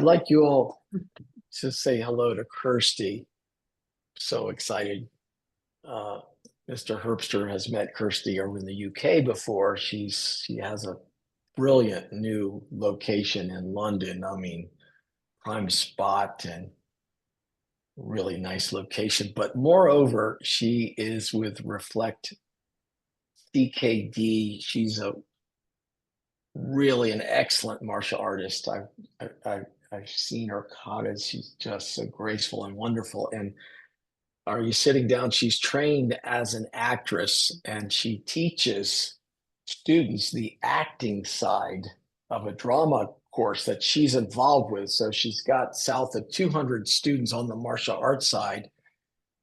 like you all to say hello to Kristy. So excited. Uh, Mr. Herbster has met Kristy over in the UK before. She has a brilliant new location in London. I mean, prime spot and really nice location. But moreover, she is with Reflect CKD. She's a really an excellent martial artist. I've seen her katas. She's just so graceful and wonderful. And are you sitting down? She's trained as an actress and she teaches students the acting side of a drama course that she's involved with. So she's got south of 200 students on the martial arts side.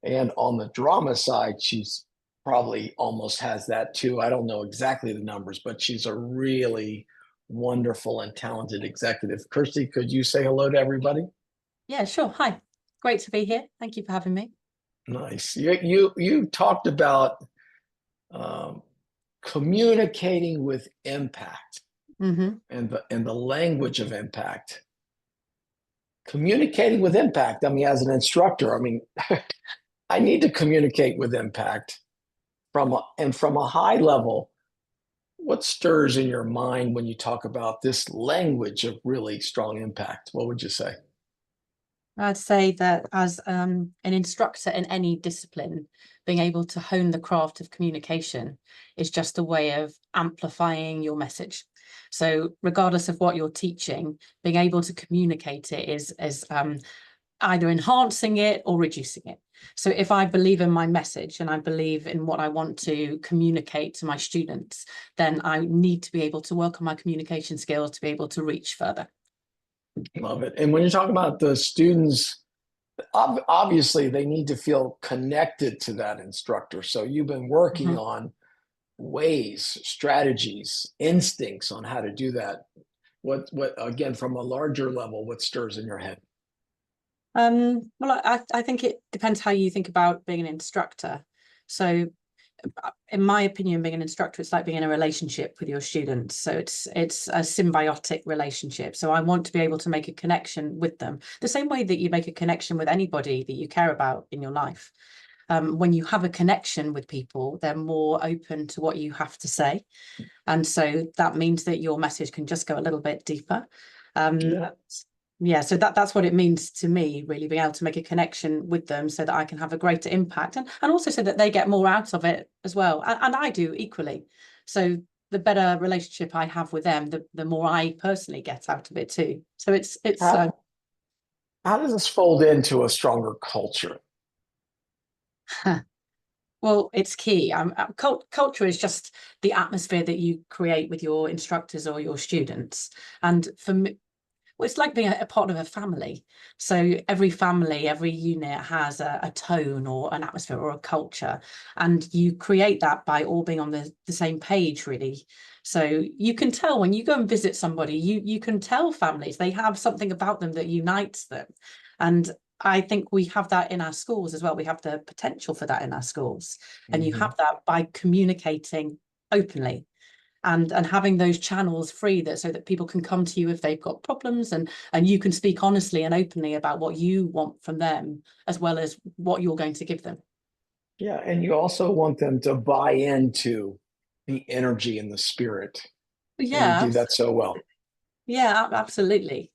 And on the drama side, she's probably almost has that too. I don't know exactly the numbers, but she's a really wonderful and talented executive. Kristy, could you say hello to everybody? Yeah, sure. Hi. Great to be here. Thank you for having me. Nice. You talked about communicating with impact and the language of impact. Communicating with impact. I mean, as an instructor, I mean, I need to communicate with impact from a high level. What stirs in your mind when you talk about this language of really strong impact? What would you say? I'd say that as an instructor in any discipline, being able to hone the craft of communication is just a way of amplifying your message. So regardless of what you're teaching, being able to communicate it is either enhancing it or reducing it. So if I believe in my message and I believe in what I want to communicate to my students, then I need to be able to work on my communication skills to be able to reach further. Love it. And when you're talking about the students, obviously they need to feel connected to that instructor. So you've been working on ways, strategies, instincts on how to do that. What again, from a larger level, what stirs in your head? Well, I think it depends how you think about being an instructor. So in my opinion, being an instructor, it's like being in a relationship with your students. So it's a symbiotic relationship. So I want to be able to make a connection with them, the same way that you make a connection with anybody that you care about in your life. When you have a connection with people, they're more open to what you have to say. And so that means that your message can just go a little bit deeper. Yeah, so that's what it means to me, really being able to make a connection with them so that I can have a greater impact and also so that they get more out of it as well. And I do equally. So the better relationship I have with them, the more I personally get out of it too. So it's how does this fold into a stronger culture? Well, it's key. Culture is just the atmosphere that you create with your instructors or your students. And for me, well, it's like being a part of a family. So every family, every unit has a tone or an atmosphere or a culture. And you create that by all being on the same page, really. So you can tell when you go and visit somebody, you can tell families, they have something about them that unites them. And I think we have that in our schools as well. We have the potential for that in our schools. And you have that by communicating openly. And having those channels free so that people can come to you if they've got problems and you can speak honestly and openly about what you want from them as well as what you're going to give them. Yeah, and you also want them to buy into the energy and the spirit. Yeah, and you do that so well. Yeah, absolutely.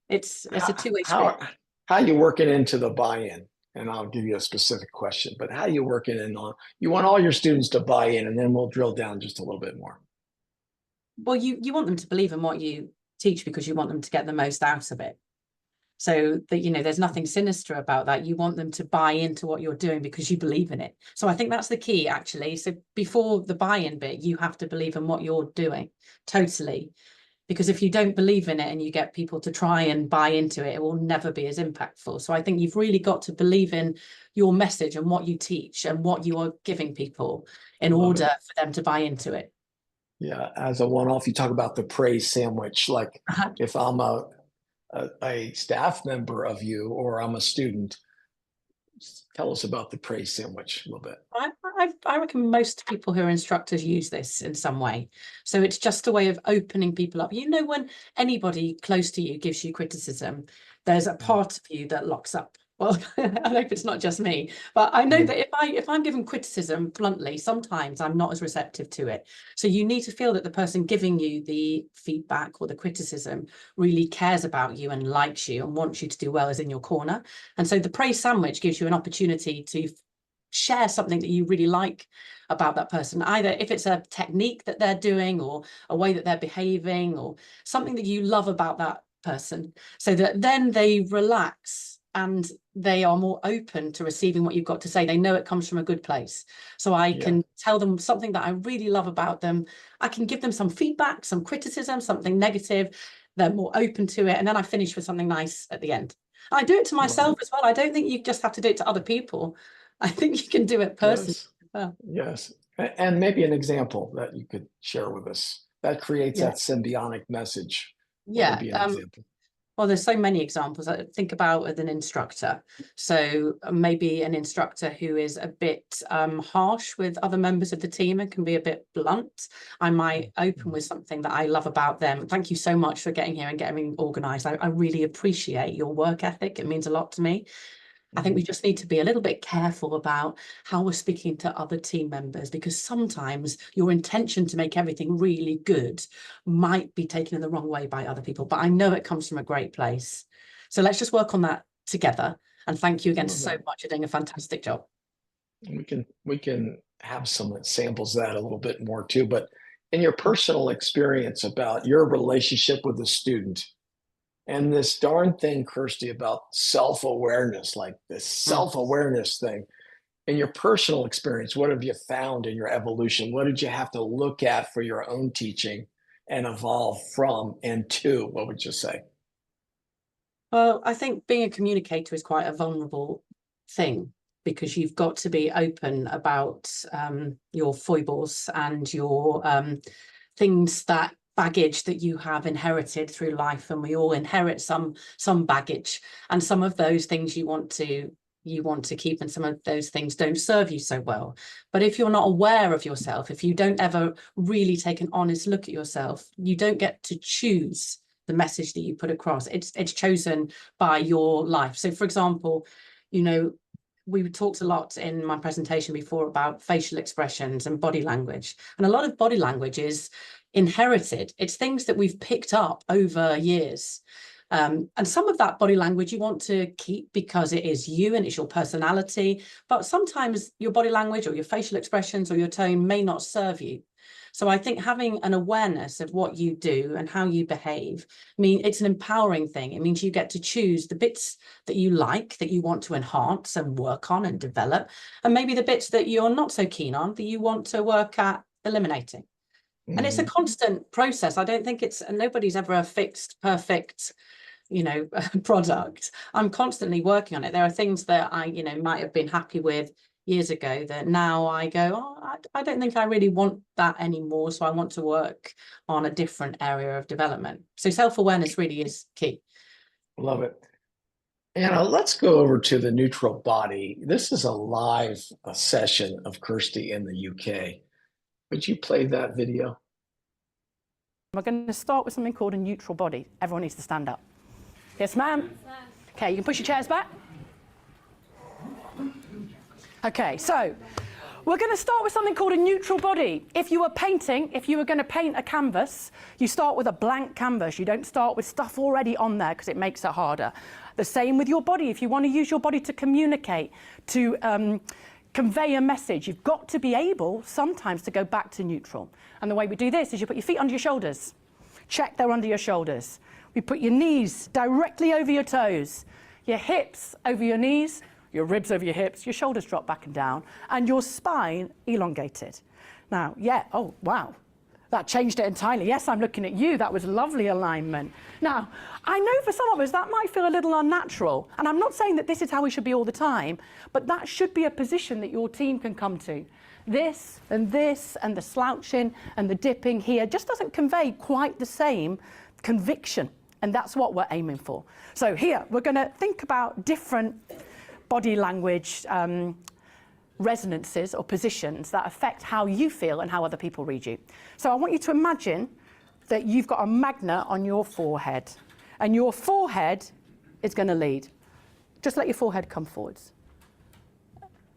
It's a two-way street. How you work it into the buy-in? And I'll give you a specific question, but how do you work it in on? You want all your students to buy in, and then we'll drill down just a little bit more. Well, you want them to believe in what you teach because you want them to get the most out of it. So that, there's nothing sinister about that. You want them to buy into what you're doing because you believe in it. So I think that's the key, actually. So before the buy-in bit, you have to believe in what you're doing totally. Because if you don't believe in it and you get people to try and buy into it, it will never be as impactful. So I think you've really got to believe in your message and what you teach and what you are giving people in order for them to buy into it. Yeah, as a one-off, you talk about the praise sandwich. Like if I'm a staff member of you or I'm a student, Tell us about the praise sandwich a little bit. I reckon most people who are instructors use this in some way. So it's just a way of opening people up. You know, when anybody close to you gives you criticism, there's a part of you that locks up. Well, I hope it's not just me, but I know that if I'm given criticism bluntly, sometimes I'm not as receptive to it. So you need to feel that the person giving you the feedback or the criticism really cares about you and likes you and wants you to do well, is in your corner. And so the praise sandwich gives you an opportunity to share something that you really like about that person, either if it's a technique that they're doing or a way that they're behaving or something that you love about that person, so that then they relax and they are more open to receiving what you've got to say. They know it comes from a good place. So I can tell them something that I really love about them. I can give them some feedback, some criticism, something negative. They're more open to it. And then I finish with something nice at the end. I do it to myself as well. I don't think you just have to do it to other people. I think you can do it personally as well. Yes. And maybe an example that you could share with us that creates that symbiotic message. What would be an example? Well, there's so many examples I think about with an instructor. So maybe an instructor who is a bit harsh with other members of the team and can be a bit blunt. I might open with something that I love about them. Thank you so much for getting here and getting organized. I really appreciate your work ethic. It means a lot to me. I think we just need to be a little bit careful about how we're speaking to other team members, because sometimes your intention to make everything really good might be taken in the wrong way by other people. But I know it comes from a great place. So let's just work on that together. And thank you again so much for doing a fantastic job. We can have some samples of that a little bit more too. But in your personal experience about your relationship with the student, and this darn thing, Kristy, about self-awareness, like this self-awareness thing. In your personal experience, what have you found in your evolution? What did you have to look at for your own teaching and evolve from and to? What would you say? Well, I think being a communicator is quite a vulnerable thing, because you've got to be open about your foibles and your things, that baggage that you have inherited through life. And we all inherit some baggage, and some of those things you want to keep, and some of those things don't serve you so well. But if you're not aware of yourself, if you don't ever really take an honest look at yourself, you don't get to choose the message that you put across. It's chosen by your life. So for example, you know, we talked a lot in my presentation before about facial expressions and body language. And a lot of body language is inherited. It's things that we've picked up over years. And some of that body language you want to keep because it is you and it's your personality. But sometimes your body language or your facial expressions or your tone may not serve you. So I think having an awareness of what you do and how you behave, it's an empowering thing. It means you get to choose the bits that you like, that you want to enhance and work on and develop, and maybe the bits that you're not so keen on, that you want to work at eliminating. And it's a constant process. I don't think nobody's ever a fixed, perfect, product. I'm constantly working on it. There are things that I, might have been happy with years ago that now I go, I don't think I really want that anymore. So I want to work on a different area of development. So self-awareness really is key. Love it. And let's go over to the neutral body. This is a live session of Kristy in the UK. Would you play that video? We're going to start with something called a neutral body. Everyone needs to stand up. Yes, ma'am? Okay, you can push your chairs back. Okay, so we're going to start with something called a neutral body. If you were going to paint a canvas, you start with a blank canvas. You don't start with stuff already on there because it makes it harder. The same with your body. If you want to use your body to communicate, to convey a message, you've got to be able sometimes to go back to neutral. And the way we do this is you put your feet under your shoulders. Check they're under your shoulders. We put your knees directly over your toes, your hips over your knees, your ribs over your hips, your shoulders drop back and down, and your spine elongated. Now, oh, wow. That changed it entirely. Yes, I'm looking at you. That was lovely alignment. Now, I know for some of us that might feel a little unnatural, and I'm not saying that this is how we should be all the time, but that should be a position that your team can come to. This, and the slouching and the dipping here just doesn't convey quite the same conviction, and that's what we're aiming for. So here, we're going to think about different body language resonances or positions that affect how you feel and how other people read you. So I want you to imagine that you've got a magnet on your forehead, and your forehead is going to lead. Just let your forehead come forwards.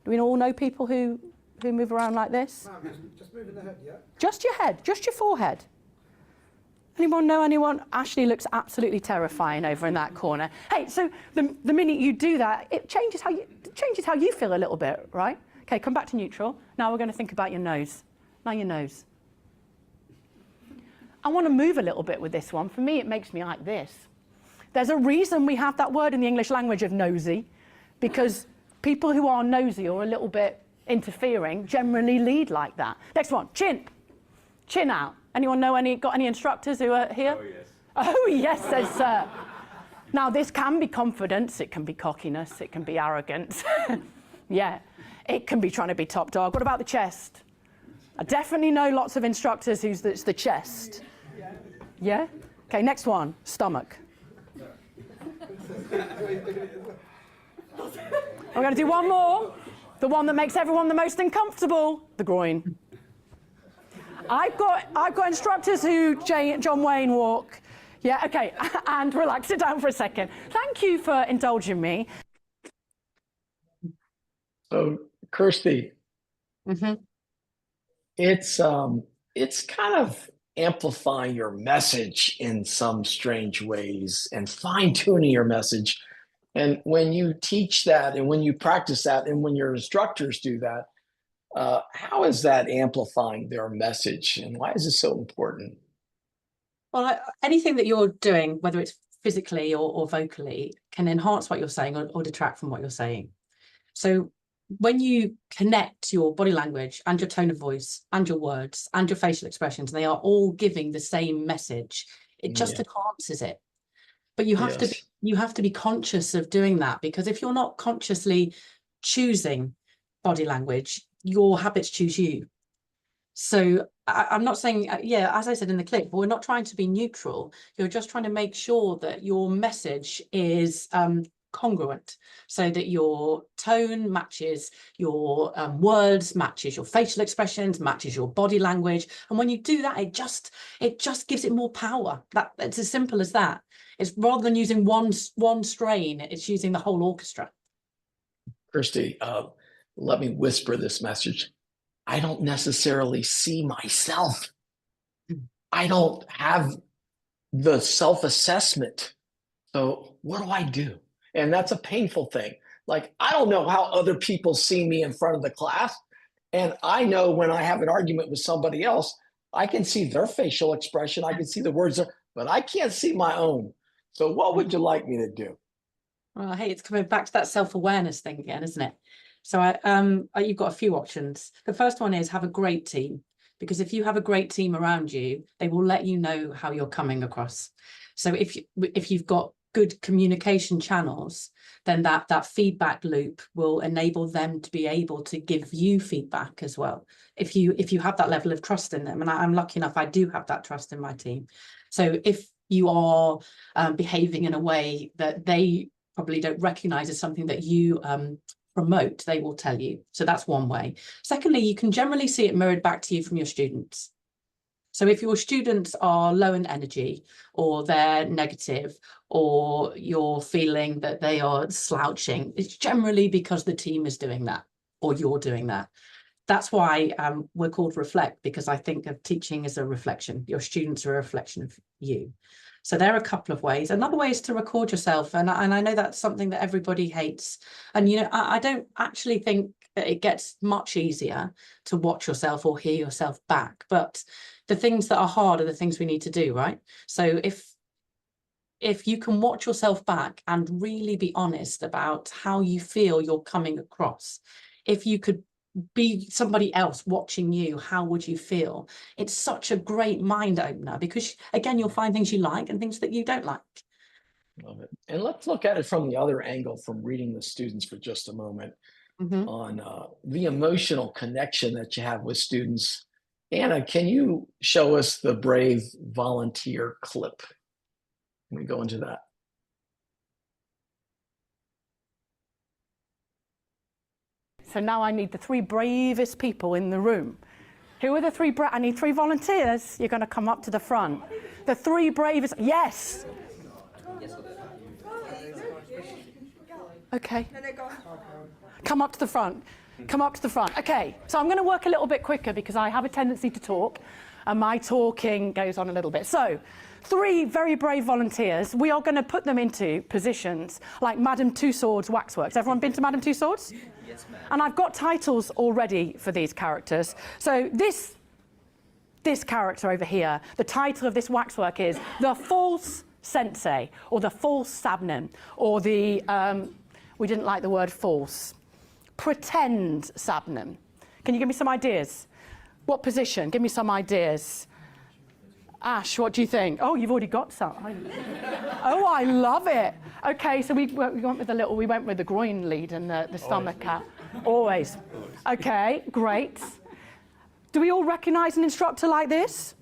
Do we all know people who move around like this? No, just moving the head, yeah? Just your head, just your forehead. Anyone know anyone? Ashley looks absolutely terrifying over in that corner. Hey, so the minute you do that, it changes how you feel a little bit, right? Okay, come back to neutral. Now we're going to think about your nose. Now your nose. I want to move a little bit with this one. For me, it makes me like this. There's a reason we have that word in the English language of nosy, because people who are nosy or a little bit interfering generally lead like that. Next one, chin. Chin out. Anyone know got any instructors who are here? Oh yes, says sir. Now this can be confidence, it can be cockiness, it can be arrogance. Yeah, it can be trying to be top dog. What about the chest? I definitely know lots of instructors it's the chest. Yeah? Okay, next one, stomach. We're going to do one more. The one that makes everyone the most uncomfortable, the groin. I've got instructors who John Wayne walk. Yeah, okay, and relax it down for a second. Thank you for indulging me. So, Kristy, it's kind of amplifying your message in some strange ways and fine-tuning your message. And when you teach that and when you practice that and when your instructors do that, how is that amplifying their message and why is it so important? Well, anything that you're doing, whether it's physically or vocally, can enhance what you're saying or detract from what you're saying. So when you connect your body language and your tone of voice and your words and your facial expressions, they are all giving the same message. It just enhances it. But you have to be conscious of doing that, because if you're not consciously choosing body language, your habits choose you. So I'm not saying, as I said in the clip, we're not trying to be neutral. You're just trying to make sure that your message is congruent, so that your tone matches your words, matches your facial expressions, matches your body language. And when you do that, it just gives it more power. It's as simple as that. It's rather than using one strain, it's using the whole orchestra. Kristy, let me whisper this message. I don't necessarily see myself. I don't have the self-assessment. So what do I do? And that's a painful thing. Like, I don't know how other people see me in front of the class. And I know when I have an argument with somebody else, I can see their facial expression. I can see the words, but I can't see my own. So what would you like me to do? Well, hey, it's coming back to that self-awareness thing again, isn't it? So you've got a few options. The first one is have a great team, because if you have a great team around you, they will let you know how you're coming across. So if you've got good communication channels, then that feedback loop will enable them to be able to give you feedback as well. If you have that level of trust in them, and I'm lucky enough, I do have that trust in my team. So if you are behaving in a way that they probably don't recognize as something that you promote, they will tell you. So that's one way. Secondly, you can generally see it mirrored back to you from your students. So if your students are low in energy, or they're negative, or you're feeling that they are slouching, it's generally because the team is doing that, or you're doing that. That's why we're called Reflect, because I think of teaching as a reflection. Your students are a reflection of you. So there are a couple of ways. Another way is to record yourself. And I know that's something that everybody hates. And, you know, I don't actually think that it gets much easier to watch yourself or hear yourself back. But the things that are hard are the things we need to do, right? So if you can watch yourself back and really be honest about how you feel you're coming across, if you could be somebody else watching you, how would you feel? It's such a great mind opener, because again, you'll find things you like and things that you don't like. Love it. And let's look at it from the other angle, from reading the students for just a moment, on the emotional connection that you have with students. Anna, can you show us the Brave volunteer clip? Can we go into that? so now I need the 3 bravest people in the room. Who are the 3 I need 3 volunteers. You're going to come up to the front. The 3 bravest. Yes. Okay. Come up to the front. Come up to the front. Okay. So I'm going to work a little bit quicker because I have a tendency to talk, and my talking goes on a little bit. So 3 very brave volunteers. We are going to put them into positions like Madame Two Swords Waxworks. Everyone been to Madame Two Swords? Yes, ma'am. And I've got titles already for these characters. So this character over here, the title of this waxwork is the False Sensei, or the False Sabnin, or the, we didn't like the word false, pretend Sabnin. Can you give me some ideas? What position? Give me some ideas. Ash, what do you think? Oh, you've already got some. Oh, I love it. Okay, so we went with the groin lead and the stomach cat. Always. Okay, great. Do we all recognize an instructor like this?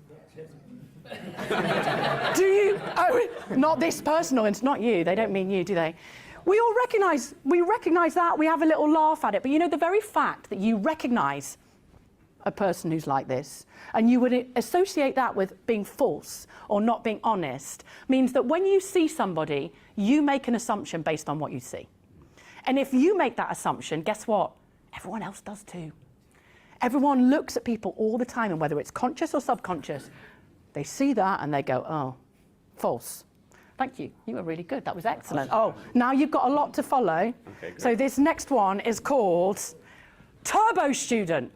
Do you? Oh, not this personal, it's not you. They don't mean you, do they? We all recognize that. We have a little laugh at it. But you know, the very fact that you recognize a person who's like this, and you would associate that with being false or not being honest, means that when you see somebody, you make an assumption based on what you see. And if you make that assumption, guess what? Everyone else does too. Everyone looks at people all the time, and whether it's conscious or subconscious, they see that and they go, oh, false. Thank you. You were really good. That was excellent. Oh, now you've got a lot to follow. Okay, so this next one is called Turbo Student,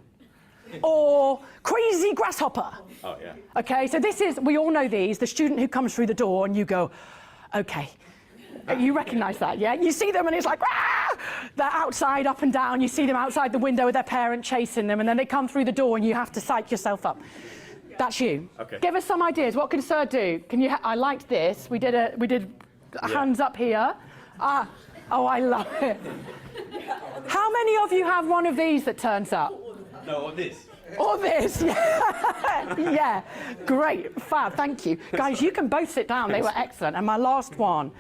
or Crazy Grasshopper. Oh, yeah. Okay, so this is, we all know these, the student who comes through the door and you go, okay. You recognize that, yeah? You see them and it's like, ah! They're outside, up and down. You see them outside the window with their parent chasing them, and then they come through the door and you have to psych yourself up. That's you. Okay. Give us some ideas. What can Sir do? Can you? I liked this. We did hands up here. Oh, I love it. How many of you have one of these that turns up? No, or this. Or this, yeah. Yeah, great, fab, thank you. Guys, you can both sit down, they were excellent. And my last one,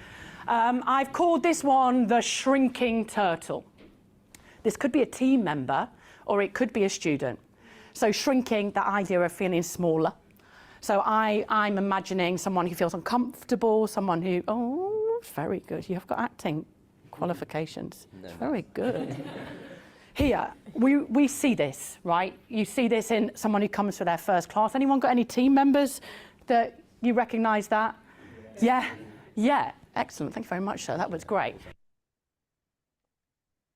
I've called this one the Shrinking Turtle. This could be a team member, or it could be a student. So shrinking, the idea of feeling smaller. So I'm imagining someone who feels uncomfortable, someone who, oh, very good, you've got acting qualifications. No. Very good. Here, we see this, right? You see this in someone who comes for their first class. Anyone got any team members that you recognise that? Yeah, yeah, excellent. Thank you very much, sir. That was great.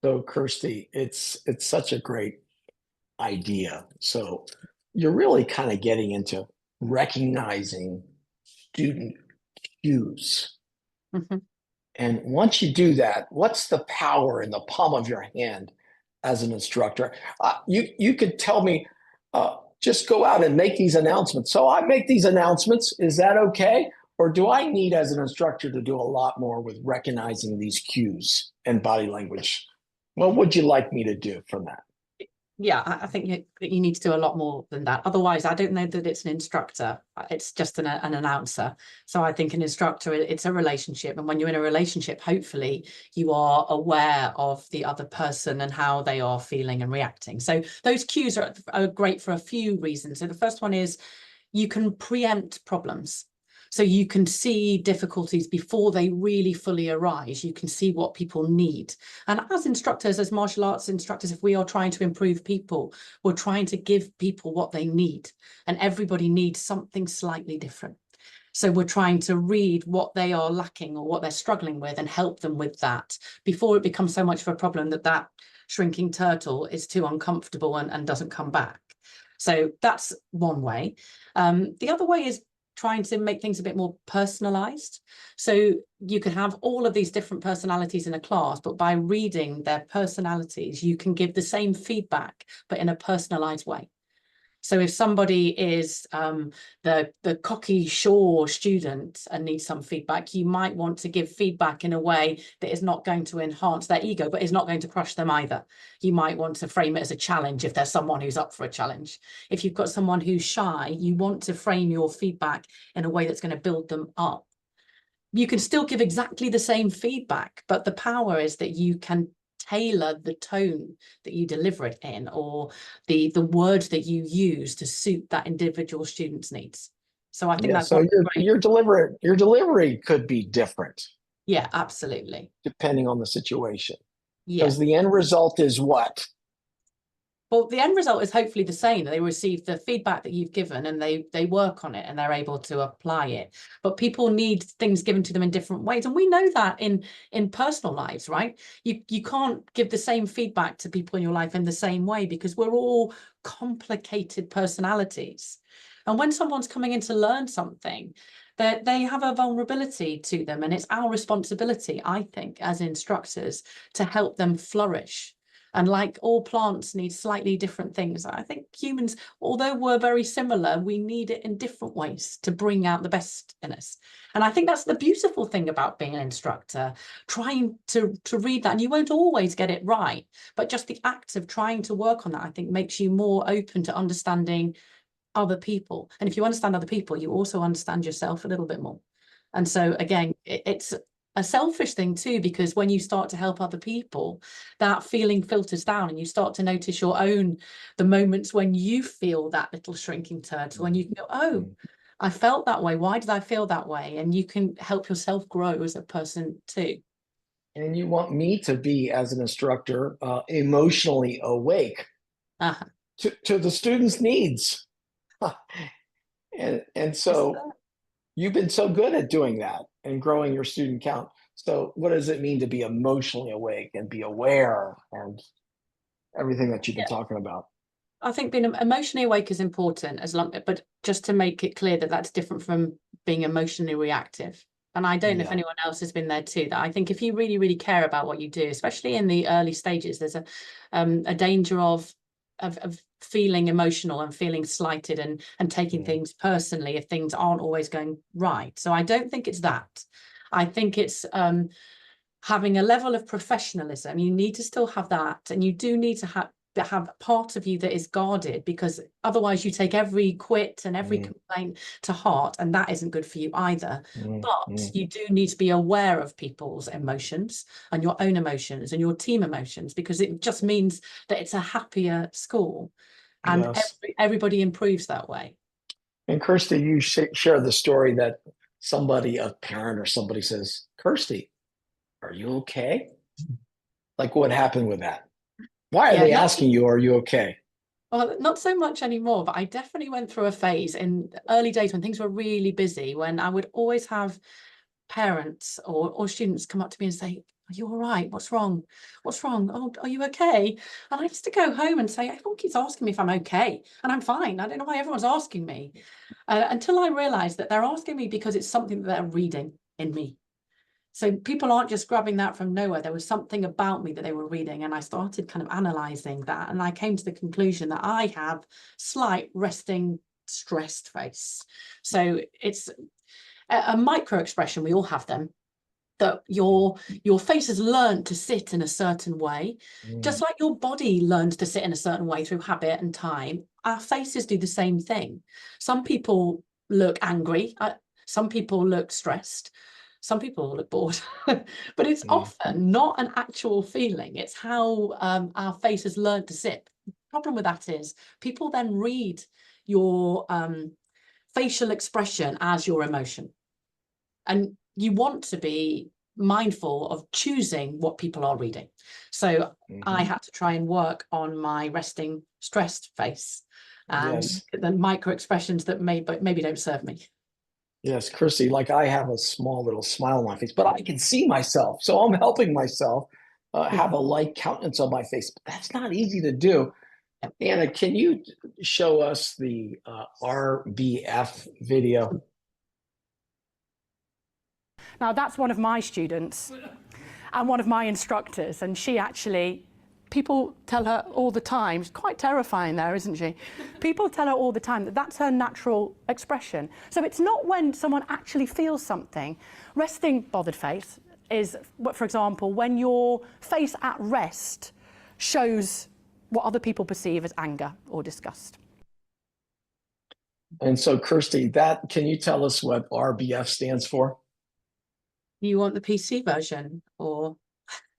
So, Kristy, it's such a great idea. So you're really kind of getting into recognizing student cues. Mm-hmm. And once you do that, what's the power in the palm of your hand as an instructor? You could tell me, just go out and make these announcements. So I make these announcements. Is that okay? Or do I need, as an instructor, to do a lot more with recognizing these cues and body language? What would you like me to do from that? Yeah, I think you need to do a lot more than that. Otherwise, I don't know that it's an instructor. It's just an announcer. So I think an instructor, it's a relationship. And when you're in a relationship, hopefully you are aware of the other person and how they are feeling and reacting. So those cues are great for a few reasons. So the first one is you can preempt problems. So you can see difficulties before they really fully arise. You can see what people need. And as instructors, as martial arts instructors, if we are trying to improve people, we're trying to give people what they need. And everybody needs something slightly different. So we're trying to read what they are lacking or what they're struggling with and help them with that before it becomes so much of a problem that shrinking turtle is too uncomfortable and doesn't come back. So that's one way. The other way is trying to make things a bit more personalized. So you can have all of these different personalities in a class, but by reading their personalities, you can give the same feedback, but in a personalized way. So if somebody is the cocky Shaw student and needs some feedback, you might want to give feedback in a way that is not going to enhance their ego, but is not going to crush them either. You might want to frame it as a challenge if there's someone who's up for a challenge. If you've got someone who's shy, you want to frame your feedback in a way that's going to build them up. You can still give exactly the same feedback, but the power is that you can tailor the tone that you deliver it in, or the words that you use to suit that individual student's needs. So I think Yeah, that's so one great. your delivery could be different Yeah, absolutely. depending on the situation. Yeah. Because the end result is what? Well, the end result is hopefully the same. They receive the feedback that you've given and they work on it and they're able to apply it. But people need things given to them in different ways. And we know that in personal lives, right? You can't give the same feedback to people in your life in the same way, because we're all complicated personalities. And when someone's coming in to learn something, they have a vulnerability to them. And it's our responsibility, I think, as instructors, to help them flourish. And like all plants need slightly different things, I think humans, although we're very similar, we need it in different ways to bring out the best in us. And I think that's the beautiful thing about being an instructor, trying to read that. And you won't always get it right, but just the act of trying to work on that, I think, makes you more open to understanding other people. And if you understand other people, you also understand yourself a little bit more. And so again, it's a selfish thing too, because when you start to help other people, that feeling filters down and you start to notice the moments when you feel that little shrinking turtle, and you can go, oh, I felt that way. Why did I feel that way? And you can help yourself grow as a person too. And you want me to be, as an instructor, emotionally awake Uh-huh. to the students' needs. And so you've been so good at doing that and growing your student count. So what does it mean to be emotionally awake and be aware and everything that you've been talking about? I think being emotionally awake is important, but just to make it clear that that's different from being emotionally reactive. And I don't know if anyone else has been there too, that I think if you really, really care about what you do, especially in the early stages, there's a danger of feeling emotional and feeling slighted and taking things personally if things aren't always going right. So I don't think it's that. I think it's having a level of professionalism. You need to still have that, and you do need to have part of you that is guarded, because otherwise you take every quit and every complaint to heart, and that isn't good for you either. But you do need to be aware of people's emotions and your own emotions and your team emotions, because it just means that it's a happier school, and everybody improves that way. And Kristy, you share the story that a parent or somebody says, Kristy, are you okay? Like, what happened with that? Why are they asking you, are you okay? Well, not so much anymore, but I definitely went through a phase in early days when things were really busy, when I would always have parents or students come up to me and say, are you all right? What's wrong? What's wrong? Oh, are you okay? And I used to go home and say, everyone keeps asking me if I'm okay, and I'm fine. I don't know why everyone's asking me. Until I realized that they're asking me because it's something that they're reading in me. So people aren't just grabbing that from nowhere. There was something about me that they were reading, and I started kind of analyzing that. And I came to the conclusion that I have slight resting stressed face. So it's a micro expression. We all have them. That your face has learned to sit in a certain way, just like your body learns to sit in a certain way through habit and time. Our faces do the same thing. Some people look angry. Some people look stressed. Some people look bored. But it's often not an actual feeling. It's how our face has learned to sit. The problem with that is people then read your facial expression as your emotion. And you want to be mindful of choosing what people are reading. So I had to try and work on my resting stressed face and the micro expressions that maybe don't serve me. Yes, Kristy, like I have a small little smile on my face, but I can see myself. So I'm helping myself have a light countenance on my face. But that's not easy to do. Anna, can you show us the RBF video? Now, that's one of my students and one of my instructors, and she actually, people tell her all the time, she's quite terrifying there, isn't she? People tell her all the time that that's her natural expression. So it's not when someone actually feels something. Resting bothered face is, for example, when your face at rest shows what other people perceive as anger or disgust. And so, Kristy, can you tell us what RBF stands for? You want the PC version, or?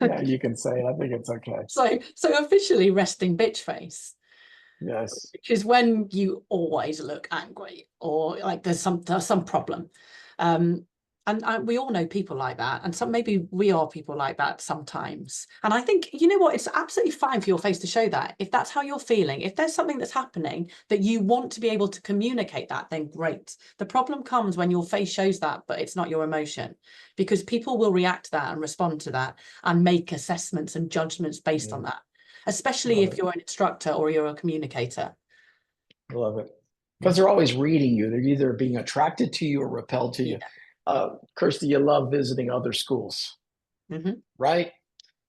Yeah, you can say it. I think it's okay. So officially resting bitch face, Yes. which is when you always look angry or like there's some problem. And we all know people like that, and maybe we are people like that sometimes. And I think, you know what, it's absolutely fine for your face to show that. If that's how you're feeling, if there's something that's happening that you want to be able to communicate that, then great. The problem comes when your face shows that, but it's not your emotion, because people will react to that and respond to that and make assessments and judgments based on that, especially if you're an instructor or you're a communicator. I love it. Because they're always reading you. They're either being attracted to you or repelled to you. Kristy, you love visiting other schools, right?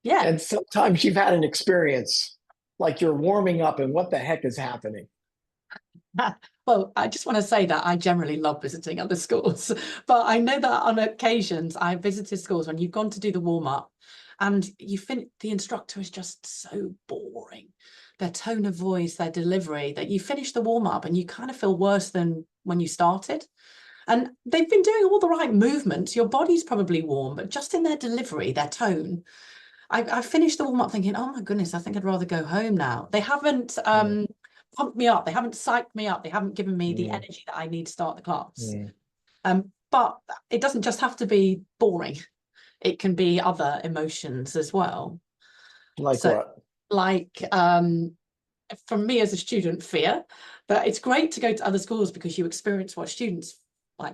Yeah. And sometimes you've had an experience like you're warming up and what the heck is happening? Well, I just want to say that I generally love visiting other schools, but I know that on occasions I've visited schools when you've gone to do the warm-up and the instructor is just so boring. Their tone of voice, their delivery, that you finish the warm-up and you kind of feel worse than when you started. And they've been doing all the right movements. Your body's probably warm, but just in their delivery, their tone, I finished the warm-up thinking, oh my goodness, I think I'd rather go home now. They haven't pumped me up. They haven't psyched me up. They haven't given me the energy that I need to start the class. But it doesn't just have to be boring. It can be other emotions as well. Like what? Like, for me as a student, fear. But it's great to go to other schools because you experience what students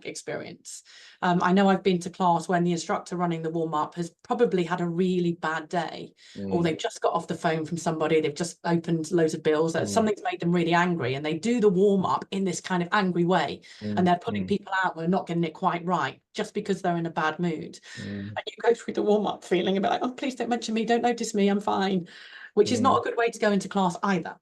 experience. I know I've been to class when the instructor running the warm-up has probably had a really bad day, or they've just got off the phone from somebody, they've just opened loads of bills, that something's made them really angry, and they do the warm-up in this kind of angry way, and they're putting people out, they're not getting it quite right just because they're in a bad mood. And you go through the warm-up feeling a bit like, oh, please don't mention me, don't notice me, I'm fine, which is not a good way to go into class either.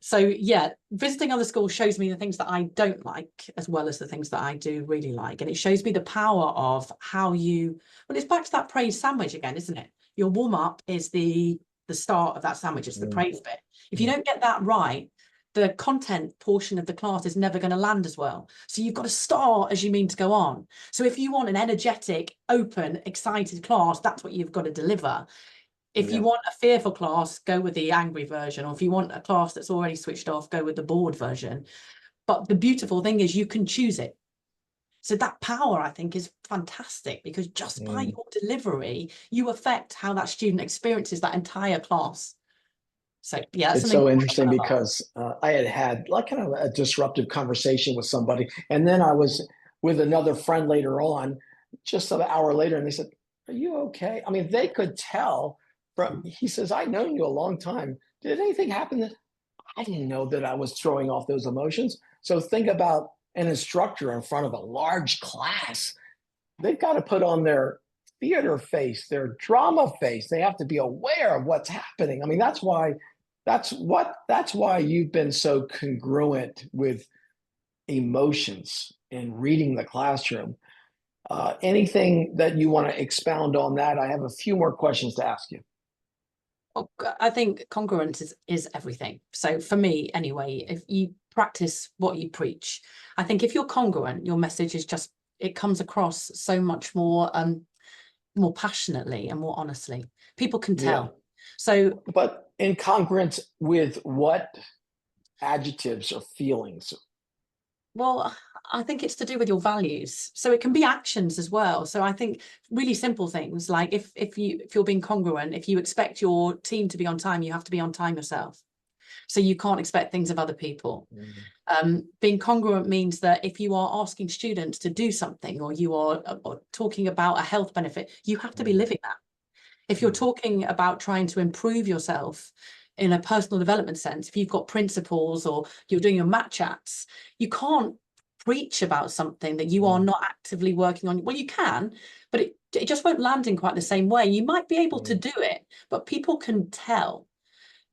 So yeah, visiting other schools shows me the things that I don't like as well as the things that I do really like. And it shows me the power of how well, it's back to that praise sandwich again, isn't it? Your warm up is the start of that sandwich. It's the praise bit. If you don't get that right, the content portion of the class is never going to land as well. So you've got to start as you mean to go on. So if you want an energetic, open, excited class, that's what you've got to deliver. If you want a fearful class, go with the angry version. Or if you want a class that's already switched off, go with the bored version. But the beautiful thing is you can choose it. So that power, I think, is fantastic, because just by your delivery, you affect how that student experiences that entire class. So yeah, it's so interesting because I had like kind of a disruptive conversation with somebody, and then I was with another friend later on, just an hour later, and they said, "Are you okay?" I mean, they could tell. He says, "I've known you a long time. Did anything happen that I didn't know that I was throwing off those emotions?" So think about an instructor in front of a large class. They've got to put on their theater face, their drama face. They have to be aware of what's happening. I mean, that's why you've been so congruent with emotions in reading the classroom. Anything that you want to expound on that? I have a few more questions to ask you. I think congruence is everything. So for me, anyway, if you practice what you preach, I think if you're congruent, your message is just, it comes across so much more more passionately and more honestly. People can tell. Yeah. So, but in congruence with what adjectives or feelings? Well, I think it's to do with your values. So it can be actions as well. So I think really simple things like if you're being congruent, if you expect your team to be on time, you have to be on time yourself. So you can't expect things of other people. Being congruent means that if you are asking students to do something, or you are talking about a health benefit, you have to be living that. If you're talking about trying to improve yourself in a personal development sense, if you've got principles or you're doing your mat chats, you can't preach about something that you are not actively working on. Well, you can, but it just won't land in quite the same way. You might be able to do it, but people can tell.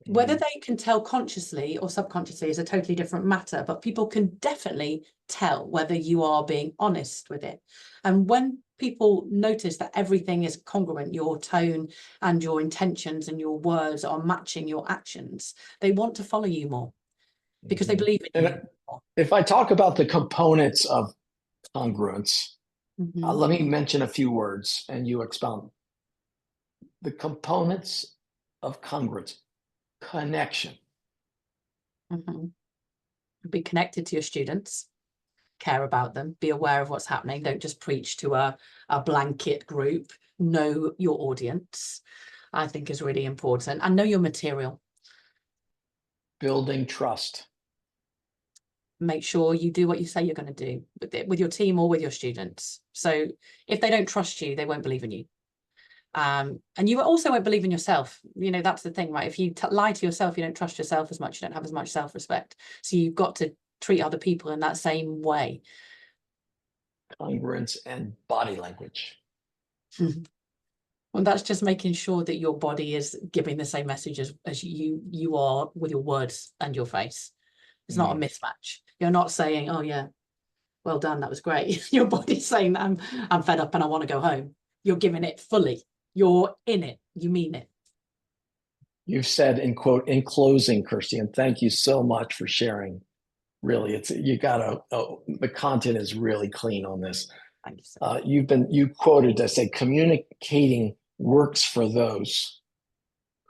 Whether they can tell consciously or subconsciously is a totally different matter, but people can definitely tell whether you are being honest with it. And when people notice that everything is congruent, your tone and your intentions and your words are matching your actions, they want to follow you more because they believe in you more. If I talk about the components of congruence, let me mention a few words and you expound. the components of congruence, connection. Mhm. Be connected to your students, care about them, be aware of what's happening. Don't just preach to a blanket group. Know your audience, I think, is really important, and know your material. Building trust. Make sure you do what you say you're going to do with your team or with your students. So if they don't trust you, they won't believe in you. And you also won't believe in yourself. You know, that's the thing, right? If you lie to yourself, you don't trust yourself as much, you don't have as much self-respect. So you've got to treat other people in that same way. Congruence and body language. Well, that's just making sure that your body is giving the same message as you are with your words and your face. It's not a mismatch. You're not saying, oh yeah, well done, that was great. Your body's saying that I'm fed up and I want to go home. You're giving it fully. You're in it. You mean it. You've said in closing, Kristy, and thank you so much for sharing. Really, the content is really clean on this. Thank you so much. You quoted to say communicating works for those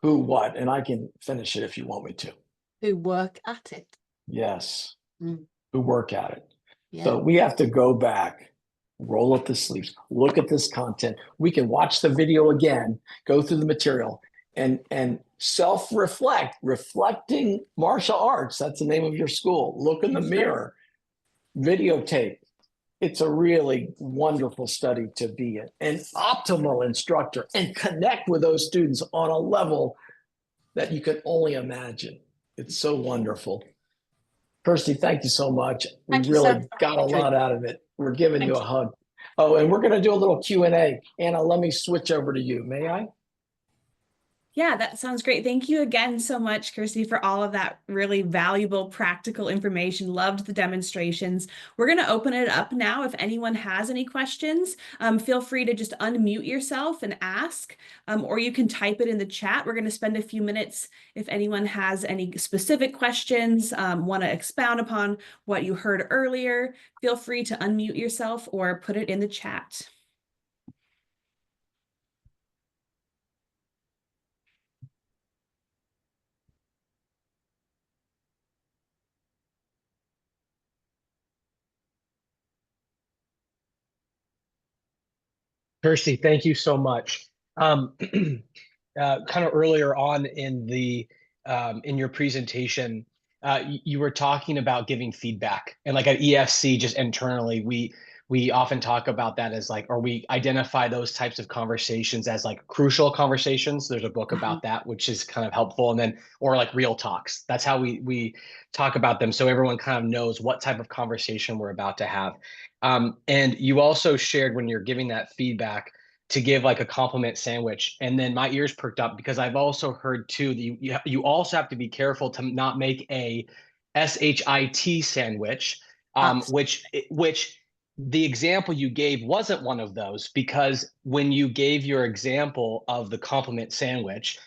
who what, and I can finish it if you want me to. Who work at it. Yes, Mm. who work at it. Yeah. So we have to go back, roll up the sleeves, look at this content. We can watch the video again, go through the material, and self-reflect, reflecting martial arts. That's the name of your school. Look in the mirror, videotape. It's a really wonderful study to be an optimal instructor and connect with those students on a level that you can only imagine. It's so wonderful. Kristy, thank you so much. We really got a lot out of it. We're giving you a hug. Oh, and we're going to do a little Q&A. Anna, let me switch over to you. May I? Yeah, that sounds great. Thank you again so much, Kristy, for all of that really valuable practical information. Loved the demonstrations. We're going to open it up now. If anyone has any questions, feel free to just unmute yourself and ask, or you can type it in the chat. We're going to spend a few minutes if anyone has any specific questions, want to expound upon what you heard earlier. Feel free to unmute yourself or put it in the chat. Kristy, thank you so much. Kind of earlier on in in your presentation, you were talking about giving feedback, and like at EFC, just internally, we often talk about that as like, or we identify those types of conversations as like crucial conversations. There's a book about that, which is kind of helpful, and then or like real talks. That's how we talk about them, so everyone kind of knows what type of conversation we're about to have. And you also shared when you're giving that feedback to give like a compliment sandwich. And then my ears perked up because I've also heard too that you also have to be careful to not make a SHIT sandwich, which the example you gave wasn't one of those, because when you gave your example of the compliment sandwich,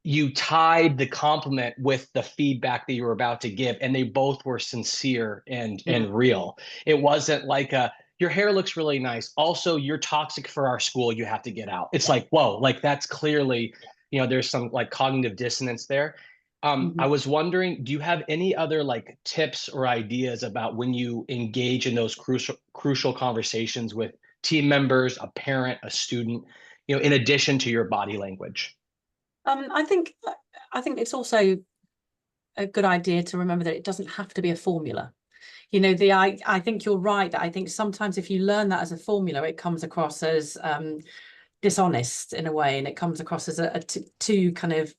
you tied the compliment with the feedback that you were about to give, and they both were sincere and real. It wasn't like your hair looks really nice, also you're toxic for our school, you have to get out. It's like, whoa, like that's clearly, there's some like cognitive dissonance there. I was wondering, do you have any other like tips or ideas about when you engage in those crucial conversations with team members, a parent, a student, in addition to your body language? I think it's also a good idea to remember that it doesn't have to be a formula. I think you're right that I think sometimes if you learn that as a formula, it comes across as dishonest in a way, and it comes across as too kind of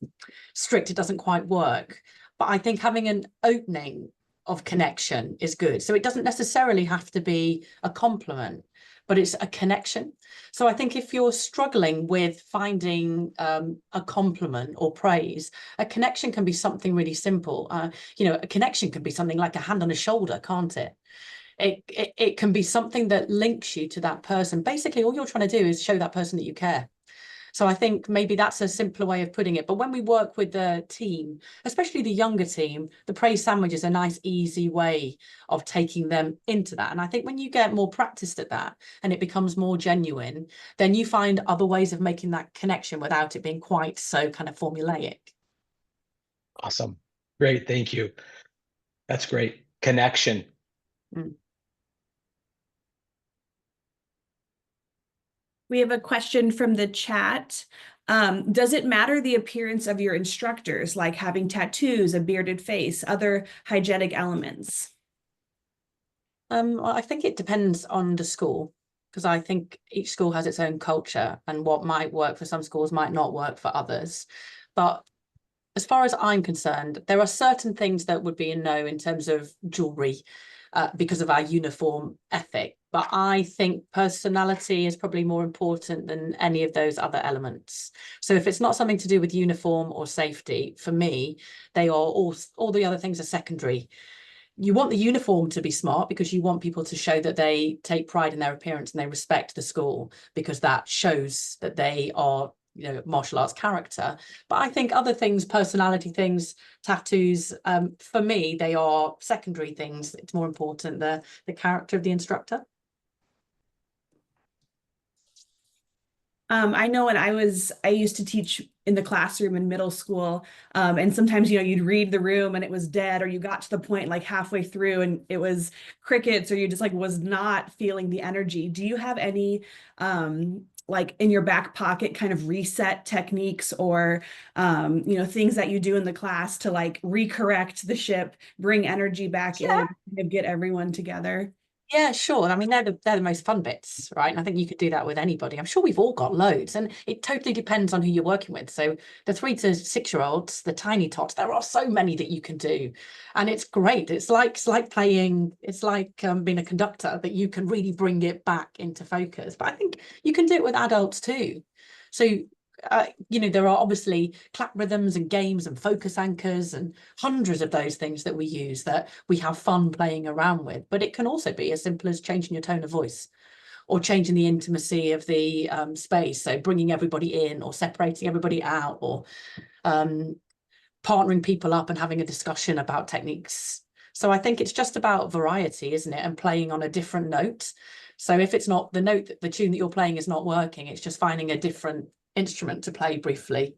strict. It doesn't quite work. But I think having an opening of connection is good. So it doesn't necessarily have to be a compliment, but it's a connection. So I think if you're struggling with finding a compliment or praise, a connection can be something really simple. A connection can be something like a hand on the shoulder, can't it? It can be something that links you to that person. Basically, all you're trying to do is show that person that you care. So I think maybe that's a simpler way of putting it. But when we work with the team, especially the younger team, the praise sandwich is a nice, easy way of taking them into that. And I think when you get more practiced at that and it becomes more genuine, then you find other ways of making that connection without it being quite so kind of formulaic. Awesome. Great. Thank you. That's great. Connection. We have a question from the chat. Does it matter the appearance of your instructors, like having tattoos, a bearded face, other hygienic elements? Well, I think it depends on the school, because I think each school has its own culture, and what might work for some schools might not work for others. But as far as I'm concerned, there are certain things that would be a no in terms of jewelry, because of our uniform ethic. But I think personality is probably more important than any of those other elements. So if it's not something to do with uniform or safety, for me, they are all the other things are secondary. You want the uniform to be smart because you want people to show that they take pride in their appearance and they respect the school, because that shows that they are, you know, martial arts character. But I think other things, personality things, tattoos, for me, they are secondary things. It's more important the character of the instructor. I know when I used to teach in the classroom in middle school, and sometimes, you know, you'd read the room and it was dead, or you got to the point like halfway through and it was crickets, or you just like was not feeling the energy. Do you have any like in your back pocket kind of reset techniques, or you know, things that you do in the class to like recorrect the ship, bring energy back in, and get everyone together? Yeah, sure. I mean, they're the most fun bits, right? And I think you could do that with anybody. I'm sure we've all got loads, and it totally depends on who you're working with. So the 3 to 6-year-olds, the tiny tots, there are so many that you can do, and it's great. It's like playing. It's like being a conductor, that you can really bring it back into focus. But I think you can do it with adults too. So you know, there are obviously clap rhythms and games and focus anchors and hundreds of those things that we use that we have fun playing around with. But it can also be as simple as changing your tone of voice, or changing the intimacy of the space. So bringing everybody in or separating everybody out, or partnering people up and having a discussion about techniques. So I think it's just about variety, isn't it? And playing on a different note. So if it's not the note, the tune that you're playing is not working, it's just finding a different instrument to play briefly.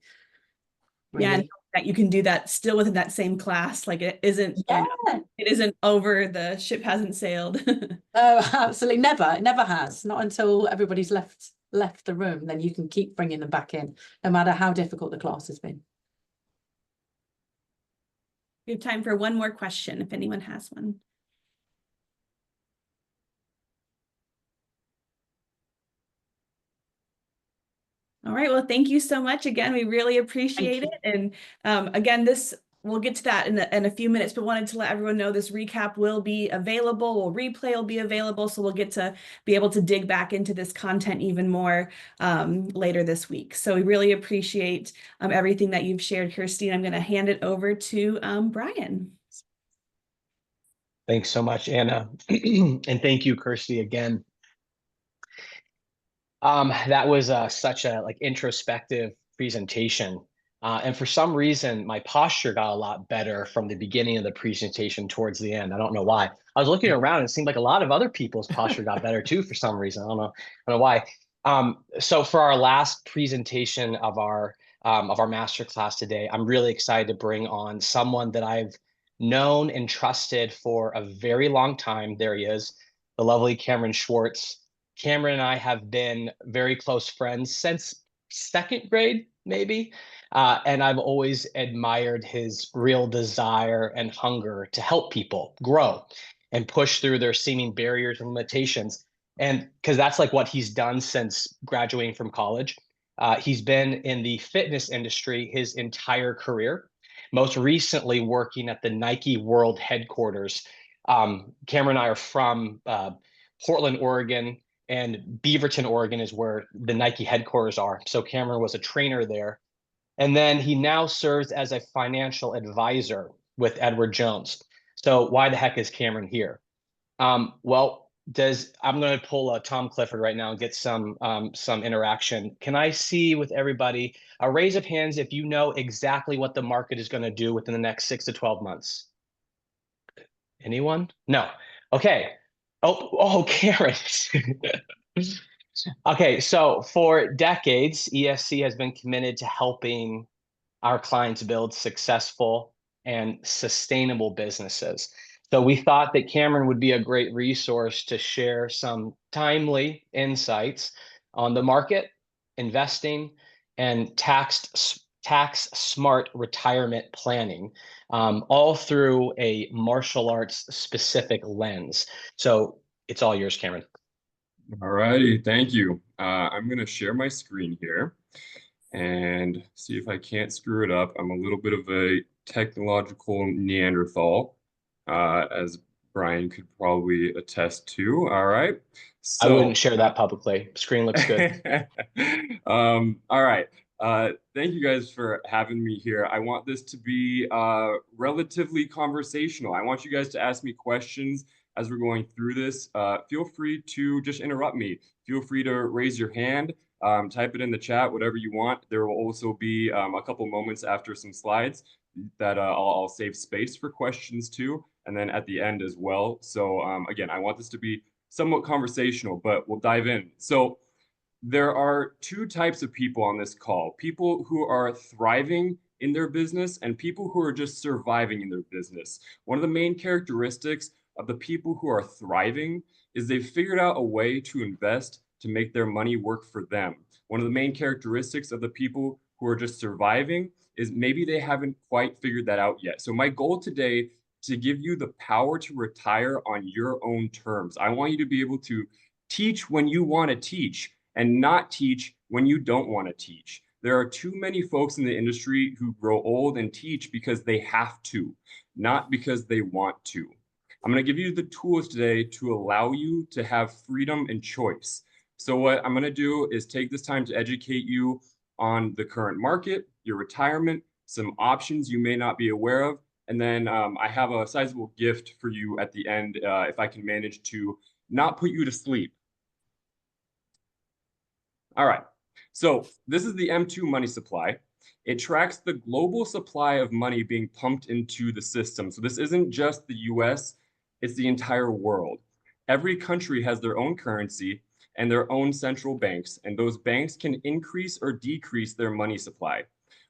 Really. Yeah, and that you can do that still within that same class. Like it isn't, it isn't over, the ship hasn't sailed. Oh, absolutely. It never has. Not until everybody's left the room, then you can keep bringing them back in, no matter how difficult the class has been. We have time for one more question if anyone has one. All right, well, thank you so much. Again, we really appreciate it. And again, we'll get to that in a few minutes, but wanted to let everyone know this recap will be available, or replay will be available. So we'll get to be able to dig back into this content even more later this week. So we really appreciate everything that you've shared, Kristy. I'm going to hand it over to Brian. Thanks so much, Anna. And thank you, Kristy, again. That was such a like introspective presentation. And for some reason, my posture got a lot better from the beginning of the presentation towards the end. I don't know why. I was looking around and it seemed like a lot of other people's posture got better too for some reason. I don't know why. So for our last presentation of our masterclass today, I'm really excited to bring on someone that I've known and trusted for a very long time. There he is, the lovely Cameron Schwartz. Cameron and I have been very close friends since 2nd grade, maybe. And I've always admired his real desire and hunger to help people grow and push through their seeming barriers and limitations. And because that's like what he's done since graduating from college. He's been in the fitness industry his entire career, most recently working at the Nike World Headquarters. Cameron and I are from Portland, Oregon, and Beaverton, Oregon is where the Nike headquarters are. So Cameron was a trainer there. And then he now serves as a financial advisor with Edward Jones. So why the heck is Cameron here? Well, I'm going to pull Tom Clifford right now and get some interaction. Can I see with everybody a raise of hands if you know exactly what the market is going to do within the next 6 to 12 months? Anyone? No. Okay. Oh, Karen. Okay, so for decades, ESC has been committed to helping our clients build successful and sustainable businesses. So we thought that Cameron would be a great resource to share some timely insights on the market, investing, and tax smart retirement planning, all through a martial arts specific lens. So it's all yours, Cameron. All righty, thank you. I'm going to share my screen here and see if I can't screw it up. I'm a little bit of a technological Neanderthal, as Brian could probably attest to. All right. I wouldn't share that publicly. Screen looks good. All right. Thank you guys for having me here. I want this to be relatively conversational. I want you guys to ask me questions as we're going through this. Feel free to just interrupt me. Feel free to raise your hand, type it in the chat, whatever you want. There will also be a couple moments after some slides that I'll save space for questions too, and then at the end as well. So again, I want this to be somewhat conversational, but we'll dive in. So there are two types of people on this call: people who are thriving in their business and people who are just surviving in their business. One of the main characteristics of the people who are thriving is they've figured out a way to invest to make their money work for them. One of the main characteristics of the people who are just surviving is maybe they haven't quite figured that out yet. So my goal today is to give you the power to retire on your own terms. I want you to be able to teach when you want to teach and not teach when you don't want to teach. There are too many folks in the industry who grow old and teach because they have to, not because they want to. I'm going to give you the tools today to allow you to have freedom and choice. So what I'm going to do is take this time to educate you on the current market, your retirement, some options you may not be aware of, and then I have a sizable gift for you at the end if I can manage to not put you to sleep. All right, so this is the M2 money supply. It tracks the global supply of money being pumped into the system. So this isn't just the US, it's the entire world. Every country has their own currency and their own central banks, and those banks can increase or decrease their money supply.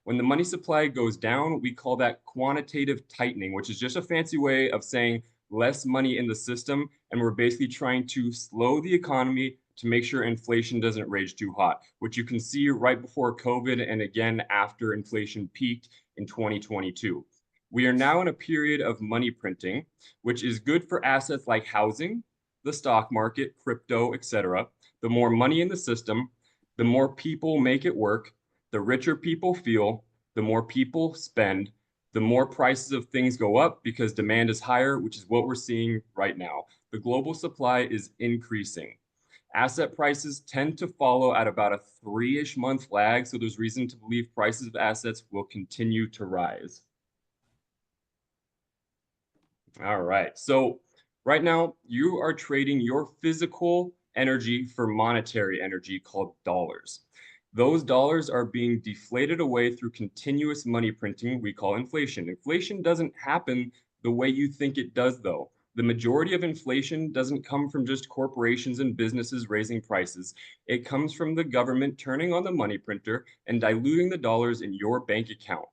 When the money supply goes down, we call that quantitative tightening, which is just a fancy way of saying less money in the system, and we're basically trying to slow the economy to make sure inflation doesn't rage too hot, which you can see right before COVID and again after inflation peaked in 2022. We are now in a period of money printing, which is good for assets like housing, the stock market, crypto, etc. The more money in the system, the more people make it work, the richer people feel, the more people spend, the more prices of things go up because demand is higher, which is what we're seeing right now. The global supply is increasing. Asset prices tend to follow at about a 3-ish month lag, so there's reason to believe prices of assets will continue to rise. All right, so right now you are trading your physical energy for monetary energy called dollars. Those dollars are being deflated away through continuous money printing we call inflation. Inflation doesn't happen the way you think it does, though. The majority of inflation doesn't come from just corporations and businesses raising prices. It comes from the government turning on the money printer and diluting the dollars in your bank account,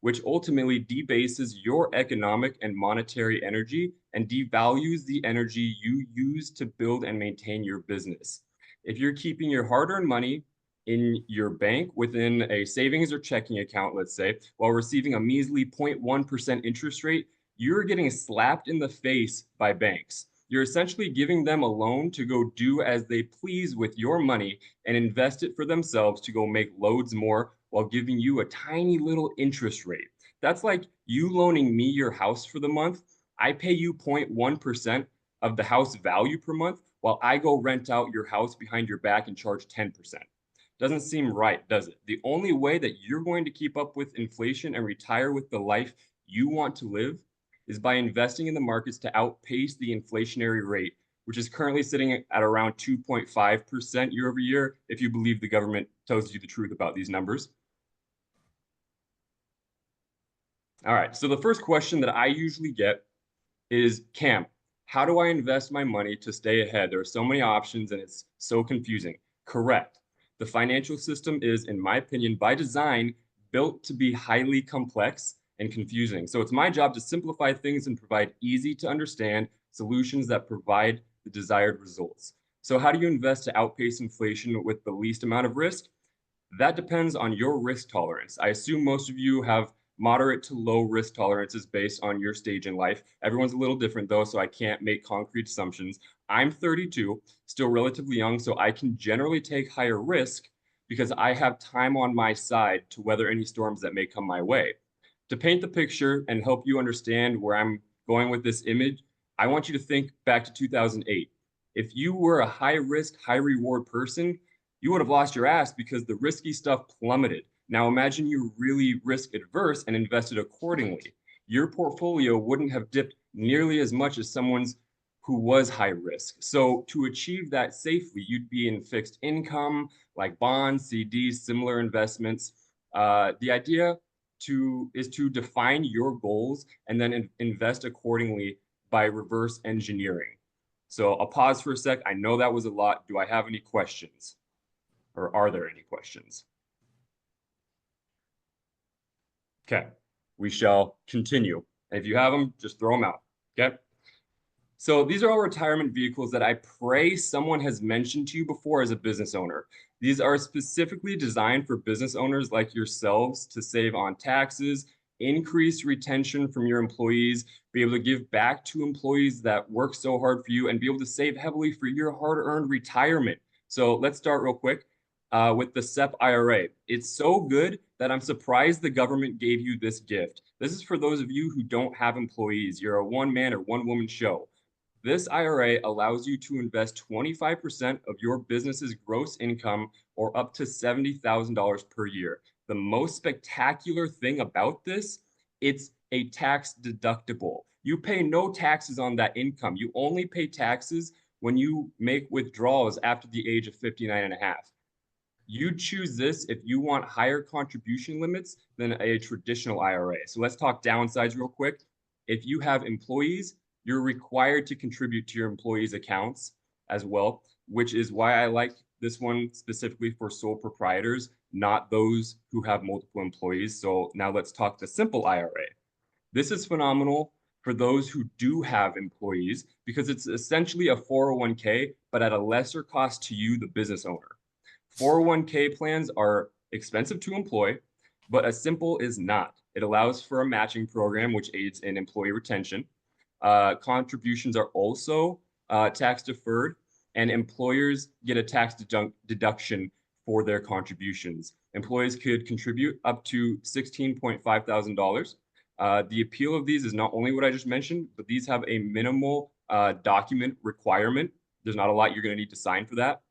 which ultimately debases your economic and monetary energy and devalues the energy you use to build and maintain your business. If you're keeping your hard-earned money in your bank within a savings or checking account, let's say, while receiving a measly 0.1% interest rate, you're getting slapped in the face by banks. You're essentially giving them a loan to go do as they please with your money and invest it for themselves to go make loads more while giving you a tiny little interest rate. That's like you loaning me your house for the month. I pay you 0.1% of the house value per month while I go rent out your house behind your back and charge 10%. Doesn't seem right, does it? The only way that you're going to keep up with inflation and retire with the life you want to live is by investing in the markets to outpace the inflationary rate which is currently sitting at around 2.5% year over year, if you believe the government tells you the truth about these numbers. All right, so the first question that I usually get is, Cam, how do I invest my money to stay ahead? There are so many options and it's so confusing. Correct. The financial system is, in my opinion, by design, built to be highly complex and confusing. So it's my job to simplify things and provide easy to understand solutions that provide the desired results. So how do you invest to outpace inflation with the least amount of risk? That depends on your risk tolerance. I assume most of you have moderate to low risk tolerances based on your stage in life. Everyone's a little different though, so I can't make concrete assumptions. I'm 32, still relatively young, so I can generally take higher risk because I have time on my side to weather any storms that may come my way. To paint the picture and help you understand where I'm going with this image, I want you to think back to 2008. If you were a high risk, high reward person, you would have lost your ass because the risky stuff plummeted. Now imagine you're really risk adverse and invested accordingly. Your portfolio wouldn't have dipped nearly as much as someone's who was high risk. So to achieve that safely, you'd be in fixed income, like bonds, CDs, similar investments. The idea is to define your goals and then invest accordingly by reverse engineering. So I'll pause for a sec. I know that was a lot. Do I have any questions? Or are there any questions? Okay, we shall continue. And if you have them, just throw them out, okay? So these are all retirement vehicles that I pray someone has mentioned to you before as a business owner. These are specifically designed for business owners like yourselves to save on taxes, increase retention from your employees, be able to give back to employees that work so hard for you, and be able to save heavily for your hard-earned retirement. So let's start real quick with the SEP IRA. It's so good that I'm surprised the government gave you this gift. This is for those of you who don't have employees. You're a one-man or one-woman show. This IRA allows you to invest 25% of your business's gross income or up to $70,000 per year. The most spectacular thing about this, it's a tax deductible. You pay no taxes on that income. You only pay taxes when you make withdrawals after the age of 59 and a half. You choose this if you want higher contribution limits than a traditional IRA. So let's talk downsides real quick. If you have employees, you're required to contribute to your employees' accounts as well, which is why I like this one specifically for sole proprietors, not those who have multiple employees. So now let's talk the simple IRA. This is phenomenal for those who do have employees because it's essentially a 401k, but at a lesser cost to you, the business owner. 401k plans are expensive to employ, but a simple is not. It allows for a matching program, which aids in employee retention. Contributions are also tax deferred, and employers get a tax deduction for their contributions. Employees could contribute up to $16.5 thousand. The appeal of these is not only what I just mentioned, but these have a minimal document requirement. There's not a lot you're going to need to sign for that.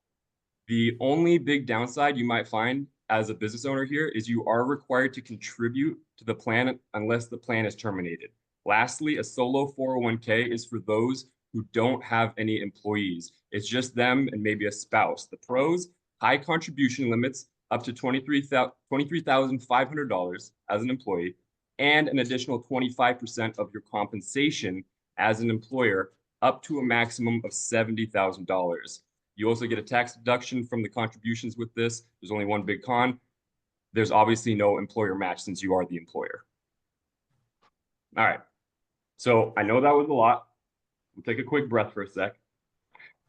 The only big downside you might find as a business owner here is you are required to contribute to the plan unless the plan is terminated. Lastly, a solo 401k is for those who don't have any employees. It's just them and maybe a spouse. The pros, high contribution limits up to $23,500 as an employee, and an additional 25% of your compensation as an employer up to a maximum of $70,000. You also get a tax deduction from the contributions with this. There's only one big con. There's obviously no employer match since you are the employer. All right. So I know that was a lot. We'll take a quick breath for a sec.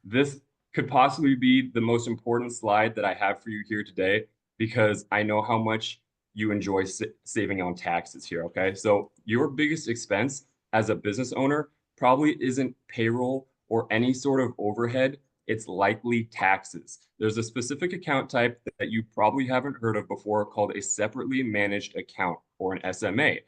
This could possibly be the most important slide that I have for you here today because I know how much you enjoy saving on taxes here, okay? So your biggest expense as a business owner probably isn't payroll or any sort of overhead. It's likely taxes. There's a specific account type that you probably haven't heard of before called a separately managed account, or an SMA.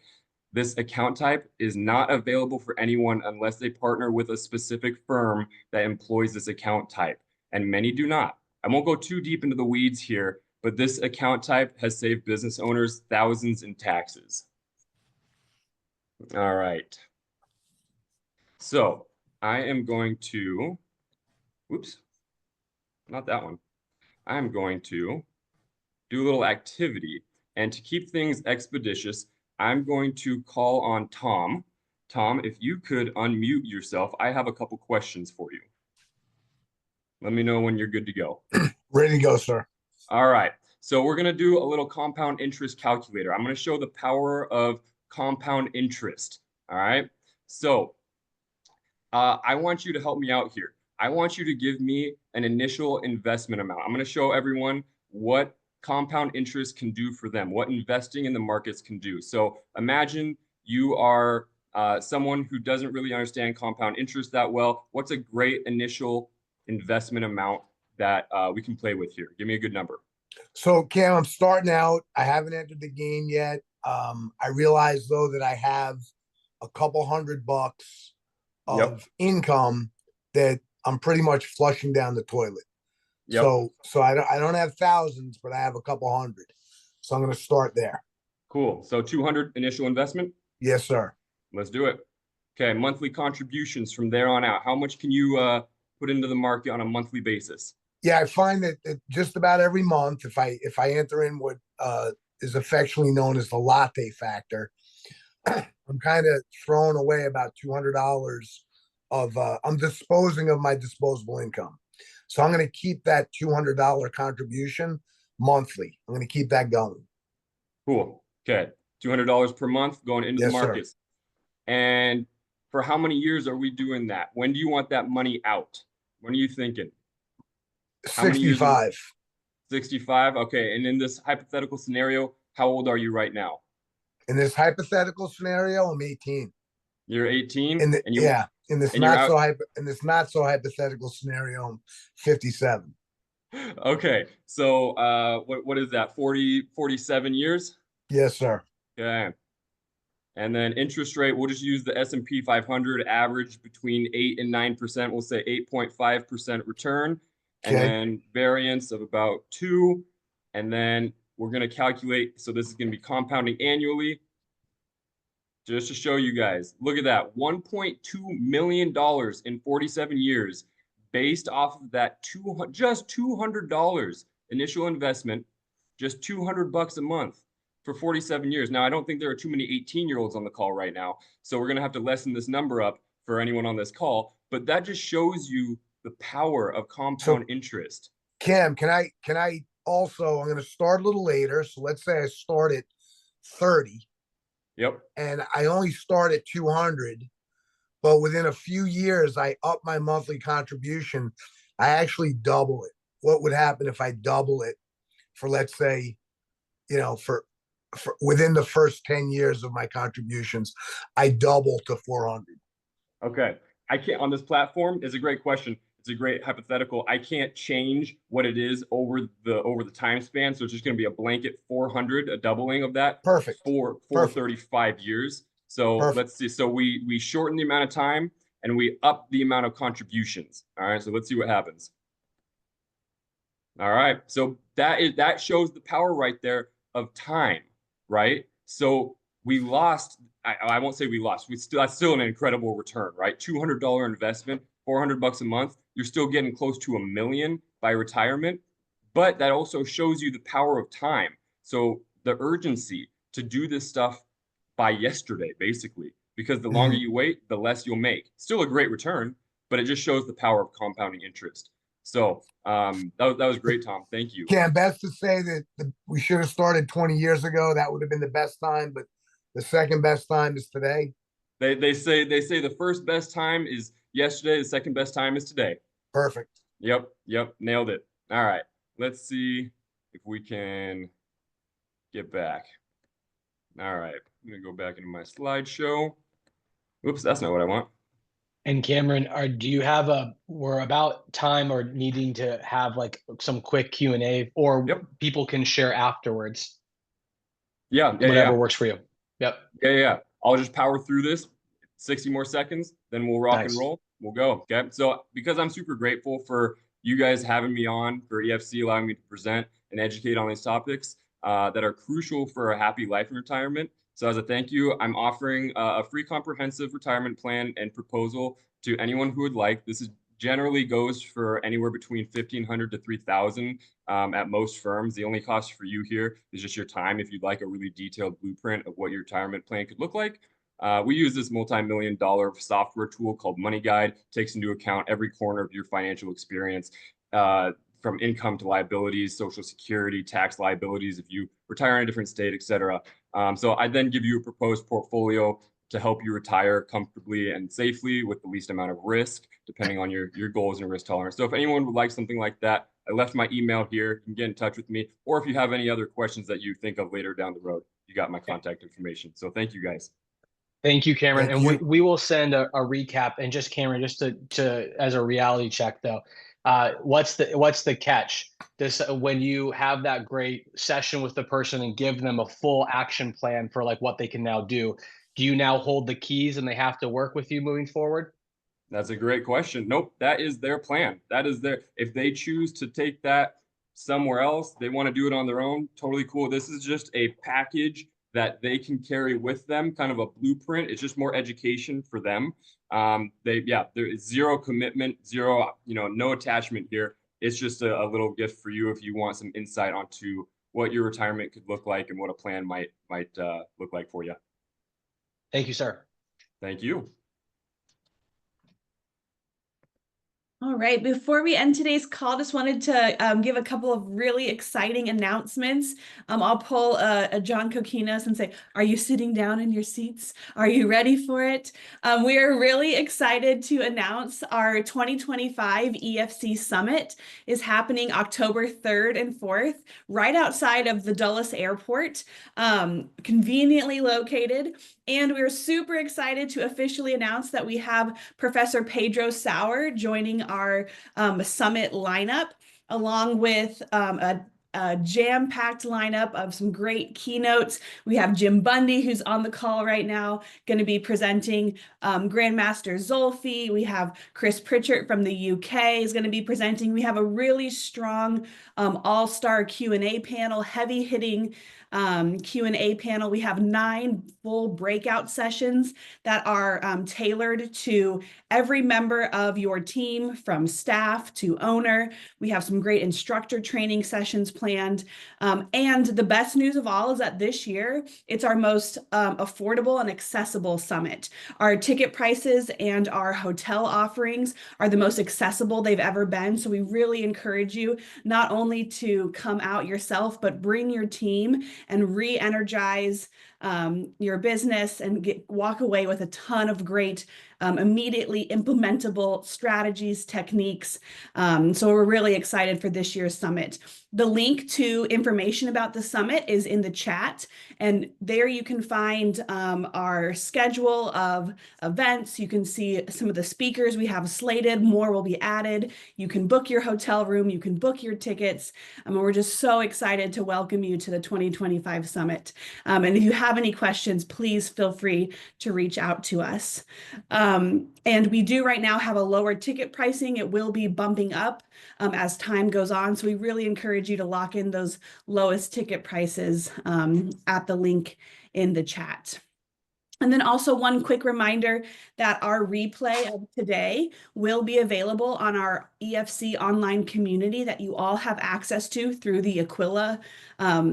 This account type is not available for anyone unless they partner with a specific firm that employs this account type, and many do not. I won't go too deep into the weeds here, but this account type has saved business owners thousands in taxes. All right. So I am going to Whoops, not that one. I'm going to do a little activity. And to keep things expeditious, I'm going to call on Tom. Tom, if you could unmute yourself, I have a couple questions for you. Let me know when you're good to go. Ready to go, sir. All right. So we're going to do a little compound interest calculator. I'm going to show the power of compound interest. All right. So I want you to help me out here. I want you to give me an initial investment amount. I'm going to show everyone what compound interest can do for them, what investing in the markets can do. So imagine you are someone who doesn't really understand compound interest that well. What's a great initial investment amount that we can play with here? Give me a good number. So, Cam, I'm starting out. I haven't entered the game yet. I realize, though, that I have a couple $100 of income that I'm pretty much flushing down the toilet. So I don't have thousands, but I have a couple hundred. So I'm going to start there. Cool. So 200 initial investment? Yes, sir. Let's do it. Okay, monthly contributions from there on out. How much can you put into the market on a monthly basis? Yeah, I find that just about every month, if I enter in what is affectionately known as the latte factor, I'm kind of throwing away about $200 of I'm disposing of my disposable income. So I'm going to keep that $200 contribution monthly. I'm going to keep that going. Cool. Okay. $200 per month going into the markets. Sir. And for how many years are we doing that? When do you want that money out? When are you thinking? 65. 65. Okay. And in this hypothetical scenario, how old are you right now? In this hypothetical scenario, I'm 18. You're 18? In this not so hypothetical scenario, I'm 57. Okay. So what is that? 47 years? Yes, sir. Okay. And then interest rate, we'll just use the S&P 500 average between 8 and 9%. We'll say 8.5% return. And then variance of about 2. And then we're going to calculate. So this is going to be compounding annually. Just to show you guys, look at that, $1.2 million in 47 years based off of that just $200 initial investment, just $200 a month for 47 years. Now, I don't think there are too many 18-year-olds on the call right now, so we're going to have to lessen this number up for anyone on this call, but that just shows you the power of compound interest. Cam, can I also, I'm going to start a little later, so let's say I start at 30. Yep. And I only start at 200, but within a few years, I up my monthly contribution. I actually double it. What would happen if I double it for, let's say, for within the first 10 years of my contributions, I double to 400. Okay. I can't on this platform is a great question. It's a great hypothetical. I can't change what it is over the time span. So it's just going to be a blanket 400, a doubling of that. Perfect. For 35 years. So let's see. So we shorten the amount of time and we up the amount of contributions. All right. So let's see what happens. All right. So that shows the power right there of time, right? So we lost. I won't say we lost. That's still an incredible return, right? $200 investment, $400 a month. You're still getting close to $1 million by retirement, but that also shows you the power of time. So the urgency to do this stuff by yesterday, basically, because the longer you wait, the less you'll make. Still a great return, but it just shows the power of compounding interest. So that was great, Tom. Thank you. Cam, best to say that we should have started 20 years ago. That would have been the best time, but the second best time is today. They say the first best time is yesterday. The second best time is today. Perfect. Yep. Nailed it. All right. Let's see if we can get back. All right. I'm going to go back into my slideshow. Oops, that's not what I want. And Cameron, do you have we're about time or needing to have like some quick Q&A or people can share afterwards? Yeah. Whatever works for you. Yep. Yeah. I'll just power through this 60 more seconds, then we'll rock and roll. We'll go. Okay. So because I'm super grateful for you guys having me on, for EFC allowing me to present and educate on these topics that are crucial for a happy life in retirement. So as a thank you, I'm offering a free comprehensive retirement plan and proposal to anyone who would like. This is generally goes for anywhere between 1,500 to 3,000 at most firms. The only cost for you here is just your time. If you'd like a really detailed blueprint of what your retirement plan could look like, we use this multi-million-dollar software tool called Money Guide. Takes into account every corner of your financial experience, from income to liabilities, Social Security, tax liabilities, if you retire in a different state, et cetera. So I then give you a proposed portfolio to help you retire comfortably and safely with the least amount of risk, depending on your goals and risk tolerance. So if anyone would like something like that, I left my email here. You can get in touch with me. Or if you have any other questions that you think of later down the road, you got my contact information. So thank you, guys. Thank you, Cameron. Thank And you. we will send a recap. And just Cameron, just to as a reality check though, what's the catch? This when you have that great session with the person and give them a full action plan for like what they can now do you now hold the keys and they have to work with you moving forward? That's a great question. Nope, that is their plan. That is their, if they choose to take that somewhere else, they want to do it on their own, totally cool. This is just a package that they can carry with them, kind of a blueprint. It's just more education for them. There is zero commitment, zero, no attachment here. It's just a little gift for you if you want some insight onto what your retirement could look like and what a plan might look like for you. Thank you, sir. Thank you. All right, before we end today's call, just wanted to give a couple of really exciting announcements. I'll pull a John Coquinos and say, are you sitting down in your seats? Are you ready for it? We are really excited to announce our 2025 EFC Summit is happening October 3rd and 4th, right outside of the Dulles Airport, conveniently located. And we're super excited to officially announce that we have Professor Pedro Sauer joining our summit lineup, along with a jam-packed lineup of some great keynotes. We have Jim Bundy, who's on the call right now, going to be presenting. Grandmaster Zolfi. We have Chris Pritchard from the UK is going to be presenting. We have a really strong all-star Q&A panel, heavy-hitting Q&A panel. We have 9 full breakout sessions that are tailored to every member of your team, from staff to owner. We have some great instructor training sessions planned. And the best news of all is that this year, it's our most affordable and accessible summit. Our ticket prices and our hotel offerings are the most accessible they've ever been. So we really encourage you not only to come out yourself, but bring your team and re-energize your business and walk away with a ton of great immediately implementable strategies, techniques. So we're really excited for this year's summit. The link to information about the summit is in the chat, and there you can find our schedule of events. You can see some of the speakers we have slated. More will be added. You can book your hotel room. You can book your tickets. And we're just so excited to welcome you to the 2025 summit. And if you have any questions, please feel free to reach out to us. And we do right now have a lower ticket pricing. It will be bumping up as time goes on. So we really encourage you to lock in those lowest ticket prices at the link in the chat. And then also one quick reminder that our replay of today will be available on our EFC online community that you all have access to through the Aquila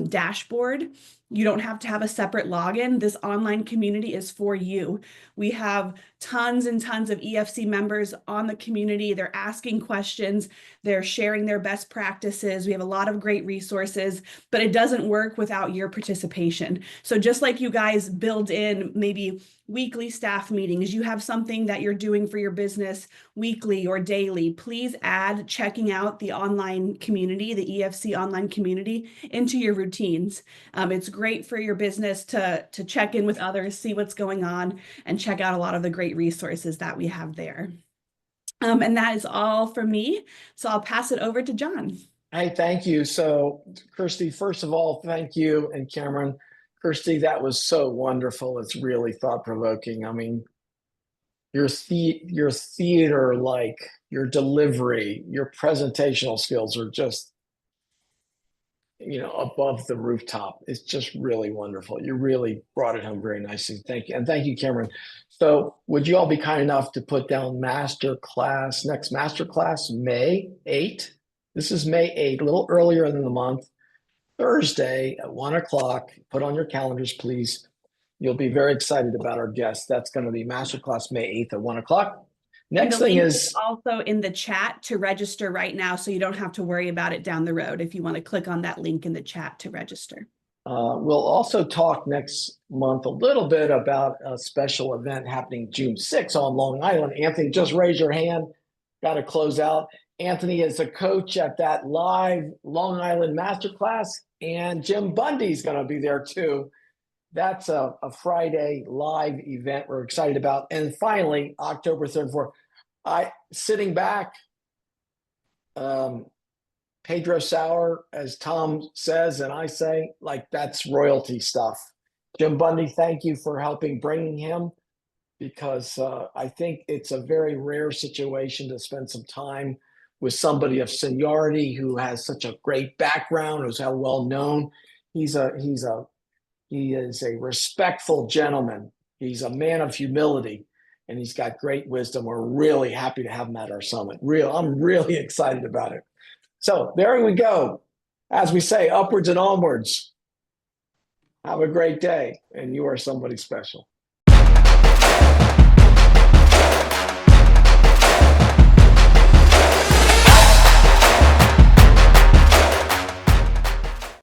dashboard. You don't have to have a separate login. This online community is for you. We have tons and tons of EFC members on the community. They're asking questions. They're sharing their best practices. We have a lot of great resources, but it doesn't work without your participation. So just like you guys build in maybe weekly staff meetings, you have something that you're doing for your business weekly or daily, please add checking out the online community, the EFC online community, into your routines. It's great for your business to check in with others, see what's going on, and check out a lot of the great resources that we have there. And that is all from me. So I'll pass it over to John. Hey, thank you. So, Kristy, first of all, thank you. And Cameron, Kristy, that was so wonderful. It's really thought-provoking. I mean, your theater, like your delivery, your presentational skills are just above the rooftop. It's just really wonderful. You really brought it home very nicely. Thank you. And thank you, Cameron. So would you all be kind enough to put down Masterclass, next Masterclass, May 8th? This is May 8th, a little earlier than the month, Thursday at 1 o'clock. Put on your calendars, please. You'll be very excited about our guest. That's going to be Masterclass May 8th at 1 o'clock. Next the thing link is also in the chat to register right now, so you don't have to worry about it down the road if you want to click on that link in the chat to register. We'll also talk next month a little bit about a special event happening June 6th on Long Island. Anthony, just raise your hand. Got to close out. Anthony is a coach at that live Long Island Masterclass, and Jim Bundy's going to be there too. That's a Friday live event we're excited about. And finally, October 3rd and 4th, sitting back, Pedro Sauer, as Tom says, and I say, like, that's royalty stuff. Jim Bundy, thank you for helping bringing him, because I think it's a very rare situation to spend some time with somebody of seniority who has such a great background, who's how well known. He is a respectful gentleman. He's a man of humility, and he's got great wisdom. We're really happy to have him at our summit. I'm really excited about it. So there we go. As we say, upwards and onwards. Have a great day, and you are somebody special.